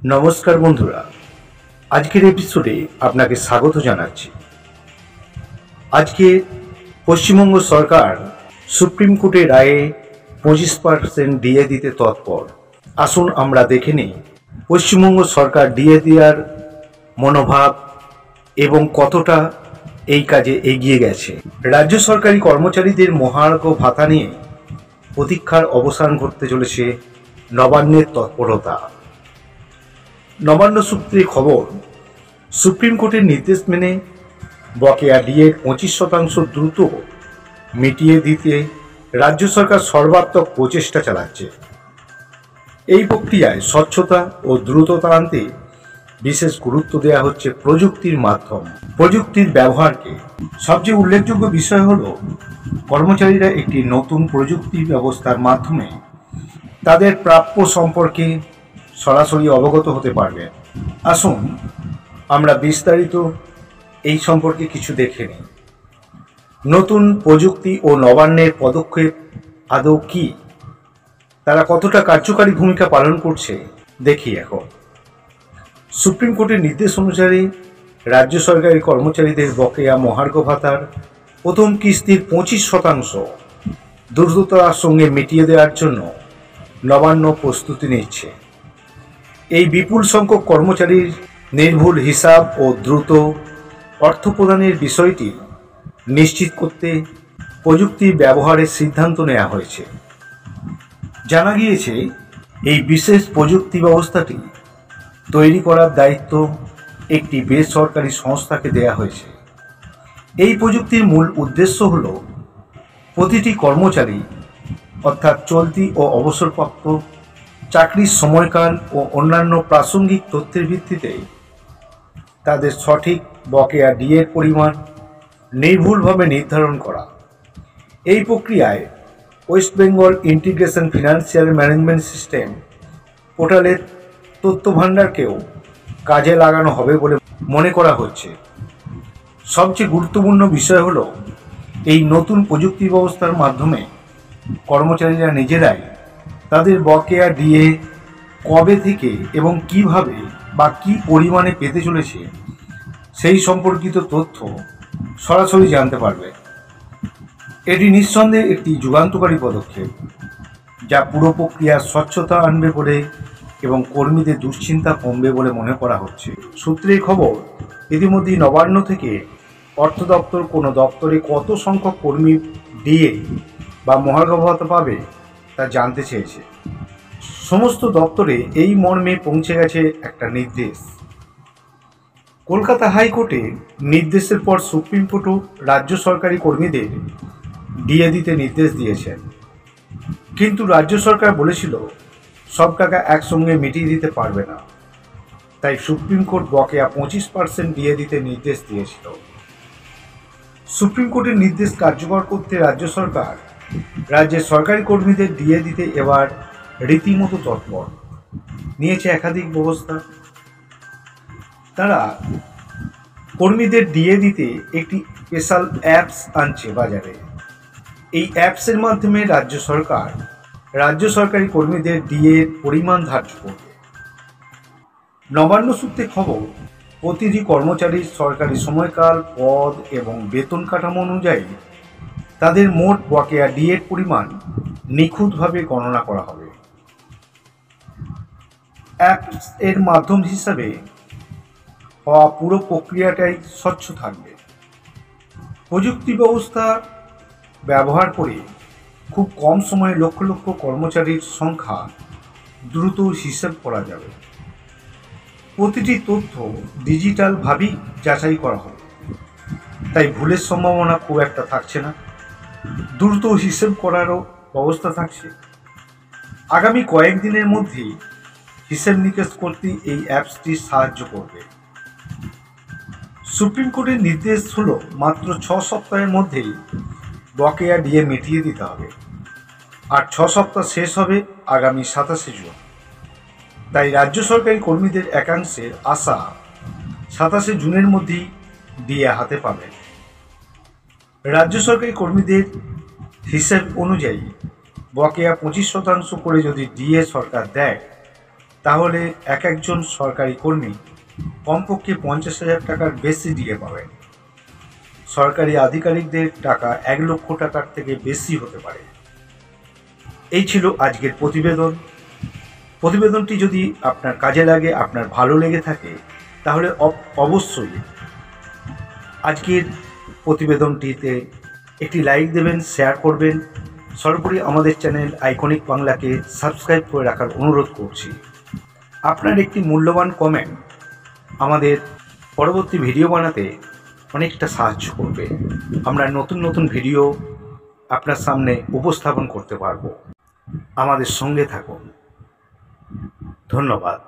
নমস্কার বন্ধুরা, আজকের এপিসোডে আপনাকে স্বাগত জানাচ্ছি। আজকে পশ্চিমবঙ্গ সরকার সুপ্রিম কোর্টের রায়ে 25% ডিএ দিতে তৎপর। আসুন আমরা দেখে নিই পশ্চিমবঙ্গ সরকার ডিএ দেওয়ার মনোভাব এবং কতটা এই কাজে এগিয়ে গেছে। রাজ্য সরকারি কর্মচারীদের মহার্ঘ ভাতা নিয়ে প্রতীক্ষার অবসান ঘটতে চলেছে নবান্নের তৎপরতা। নবান্ন সূত্রে খবর, সুপ্রিম কোর্টের নির্দেশ মেনে বকেয়া ডিএর 25% দ্রুত মিটিয়ে দিতে রাজ্য সরকার সর্বাত্মক প্রচেষ্টা চালাচ্ছে। এই প্রক্রিয়ায় স্বচ্ছতা ও দ্রুততা আনতে বিশেষ গুরুত্ব দেওয়া হচ্ছে প্রযুক্তির মাধ্যম, প্রযুক্তির ব্যবহারকে। সবচেয়ে উল্লেখযোগ্য বিষয় হল কর্মচারীরা একটি নতুন প্রযুক্তি ব্যবস্থার মাধ্যমে তাদের প্রাপ্য সম্পর্কে সরাসরি অবগত হতে পারবেন। আসুন আমরা বিস্তারিত এই সম্পর্কে কিছু দেখে নিই। নতুন প্রযুক্তি ও নবান্নের পদক্ষেপ আদৌ কি, তারা কতটা কার্যকারী ভূমিকা পালন করছে দেখি এখন। সুপ্রিম কোর্টের নির্দেশ অনুসারে রাজ্য সরকারি কর্মচারীদের বকেয়া মহার্ঘ ভাতার প্রথম কিস্তির 25% দ্রুততার সঙ্গে মিটিয়ে দেওয়ার জন্য নবান্ন প্রস্তুতি নিচ্ছে। এই বিপুল সংখ্যক কর্মচারীর নির্ভুল হিসাব ও দ্রুত অর্থ প্রদানের বিষয়টি নিশ্চিত করতে প্রযুক্তি ব্যবহারের সিদ্ধান্ত নেওয়া হয়েছে। জানা গিয়েছে এই বিশেষ প্রযুক্তি ব্যবস্থাটি তৈরি করার দায়িত্ব একটি বেসরকারি সংস্থাকে দেওয়া হয়েছে। এই প্রযুক্তির মূল উদ্দেশ্য হল প্রতিটি কর্মচারী অর্থাৎ চলতি ও অবসরপ্রাপ্ত চাকরির সময়কাল ও অন্যান্য প্রাসঙ্গিক তথ্যের ভিত্তিতে তাদের সঠিক বকেয়া ডিএর পরিমাণ নির্ভুলভাবে নির্ধারণ করা। এই প্রক্রিয়ায় West Bengal integration financial management system পোর্টালের তথ্য ভাণ্ডারকেও কাজে লাগানো হবে বলে মনে করা হচ্ছে। সবচেয়ে গুরুত্বপূর্ণ বিষয় হল এই নতুন প্রযুক্তি ব্যবস্থার মাধ্যমে কর্মচারীরা নিজেরাই তাদের বকেয়া ডিএ কবে থেকে এবং কিভাবে বা কী পরিমাণে পেতে চলেছে সেই সম্পর্কিত তথ্য সরাসরি জানতে পারবে। এটি নিঃসন্দেহে একটি যুগান্তকারী পদক্ষেপ, যা পুরো প্রক্রিয়ার স্বচ্ছতা আনবে বলে এবং কর্মীদের দুশ্চিন্তা কমবে বলে মনে করা হচ্ছে। সূত্রের খবর, ইতিমধ্যেই নবান্ন থেকে অর্থ দপ্তর কোনো দপ্তরে কত সংখ্যক কর্মী ডিএ বা মহার্ঘ ভাতা পাবে তা জানতে চেয়েছে। সমস্ত দপ্তরে এই মর্মে পৌঁছে গেছে একটা নির্দেশ। কলকাতা হাইকোর্টে নির্দেশের পর সুপ্রিম কোর্টও রাজ্য সরকারি কর্মীদের ডিএ দিতে নির্দেশ দিয়েছেন, কিন্তু রাজ্য সরকার বলেছিল সব টাকা একসঙ্গে মিটিয়ে দিতে পারবে না। তাই সুপ্রিম কোর্ট বকেয়া 25% ডিএ দিতে নির্দেশ দিয়েছিল। সুপ্রিম কোর্টের নির্দেশ কার্যকর করতে রাজ্য সরকার রাজ্যের সরকারি কর্মীদের ডিএ দিতে এবার রীতিমতো তৎপর। নিয়েছে একাধিক ব্যবস্থা। তারা কর্মীদের ডিএ দিতে একটি স্পেশাল অ্যাপস আনছে বাজারে। এই অ্যাপসের মাধ্যমে রাজ্য সরকারি কর্মীদের ডিএর পরিমাণ ধার্য করবে। নবান্ন সূত্রে খবর, প্রতিটি কর্মচারীর সরকারি সময়কাল, পদ এবং বেতন কাঠামো অনুযায়ী তাদের মোট বকেয়া ডিএর পরিমাণ নিখুঁতভাবে গণনা করা হবে। অ্যাপস এর মাধ্যম হিসাবে হওয়া পুরো প্রক্রিয়াটাই স্বচ্ছ থাকবে। প্রযুক্তি ব্যবস্থা ব্যবহার করে খুব কম সময়ে লক্ষ লক্ষ কর্মচারীর সংখ্যা দ্রুত হিসাব করা যাবে। প্রতিটি তথ্য ডিজিটালভাবেই যাচাই করা হবে, তাই ভুলের সম্ভাবনা খুব একটা থাকছে না। দ্রুত হিসেব করারও ব্যবস্থা থাকছে। আগামী কয়েকদিনের মধ্যেই হিসেব নিকেশ করতে এই অ্যাপসটি সাহায্য করবে। সুপ্রিম কোর্টের নির্দেশ হল মাত্র 6 সপ্তাহের মধ্যেই বকেয়া ডিএ মিটিয়ে দিতে হবে, আর 6 সপ্তাহ শেষ হবে আগামী 27শে জুন। তাই রাজ্য সরকারি কর্মীদের একাংশের আশা 27শে জুনের মধ্যেই ডিএ হাতে পাবে। রাজ্য সরকারি কর্মীদের হিসেব অনুযায়ী বকেয়া 25% করে যদি ডিএ সরকার দেয়, তাহলে এক একজন সরকারি কর্মী কমপক্ষে 50,000 টাকার বেশি ডিএ পাবেন। সরকারি আধিকারিকদের টাকা 1 লক্ষ টাকার থেকে বেশি হতে পারে। এই ছিল আজকের প্রতিবেদন। প্রতিবেদনটি যদি আপনার কাজে লাগে, আপনার ভালো লেগে থাকে, তাহলে অবশ্যই আজকের প্রতিবেদনটিতে একটি লাইক দেবেন, শেয়ার করবেন। সর্বোপরি আমাদের চ্যানেল আইকনিক বাংলাকে সাবস্ক্রাইব করে রাখার অনুরোধ করছি। আপনার একটি মূল্যবান কমেন্ট আমাদের পরবর্তী ভিডিও বানাতে অনেকটা সাহায্য করবে। আমরা নতুন নতুন ভিডিও আপনার সামনে উপস্থাপন করতে পারবো। আমাদের সঙ্গে থাকুন। ধন্যবাদ।